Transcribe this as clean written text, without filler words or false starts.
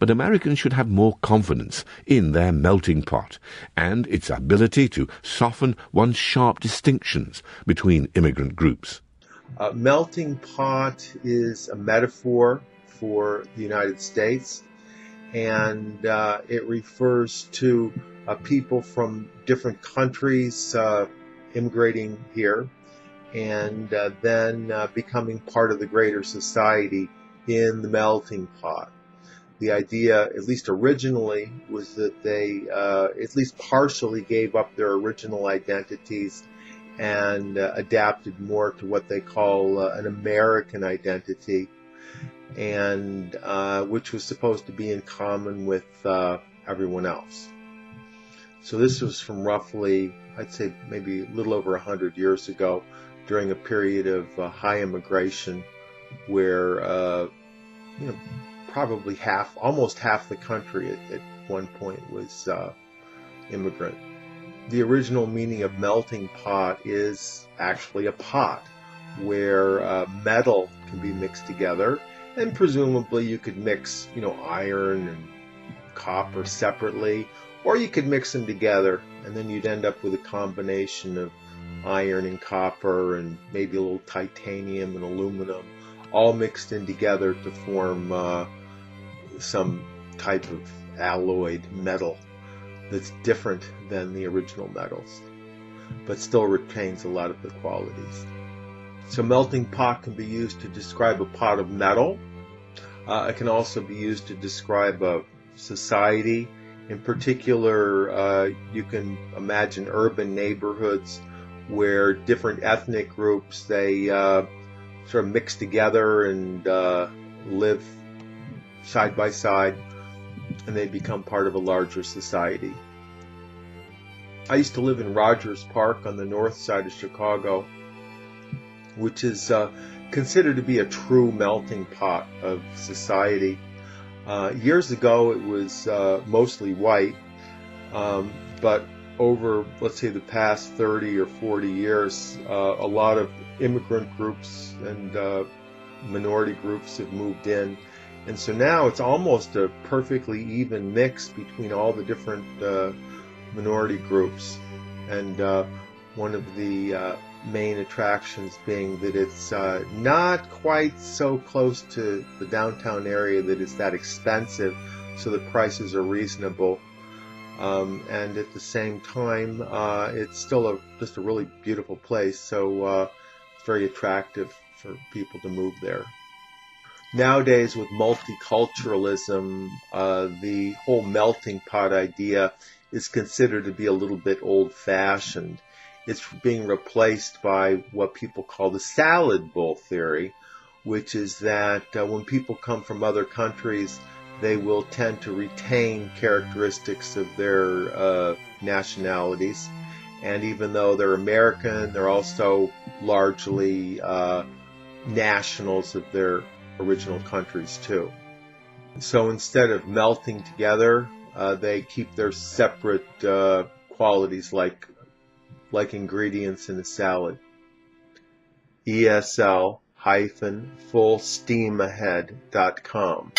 but Americans should have more confidence in their melting pot and its ability to soften one's sharp distinctions between immigrant groups. Melting pot is a metaphor for the United States, and it refers to people from different countries immigrating here and then becoming part of the greater society in the melting pot. The idea, at least originally, was that they at least partially gave up their original identities and adapted more to what they call an American identity, and which was supposed to be in common with everyone else. So this was from roughly, I'd say maybe a little over 100 years ago, during a period of high immigration, where probably almost half the country at one point was immigrant. The original meaning of melting pot is actually a pot where metal can be mixed together, and presumably you could mix, iron and copper separately, or you could mix them together, and then you'd end up with a combination of iron and copper and maybe a little titanium and aluminum, all mixed in together to form some type of alloyed metal that's different than the original metals, but still retains a lot of the qualities. So melting pot can be used to describe a pot of metal. It can also be used to describe a society. In particular, you can imagine urban neighborhoods where different ethnic groups, they sort of mix together and live side by side, and they become part of a larger society. I used to live in Rogers Park on the north side of Chicago, which is considered to be a true melting pot of society. Years ago it was mostly white, but over, let's say, the past 30 or 40 years, a lot of immigrant groups and minority groups have moved in. And so now it's almost a perfectly even mix between all the different minority groups. And one of the main attractions being that it's not quite so close to the downtown area that it's that expensive, so the prices are reasonable. And at the same time, it's still just a really beautiful place, so it's very attractive for people to move there. Nowadays, with multiculturalism, the whole melting pot idea is considered to be a little bit old-fashioned. It's being replaced by what people call the salad bowl theory, which is that when people come from other countries, they will tend to retain characteristics of their nationalities. And even though they're American, they're also largely nationals of their original countries too. So instead of melting together, they keep their separate qualities like ingredients in a salad. ESL-fullsteamahead.com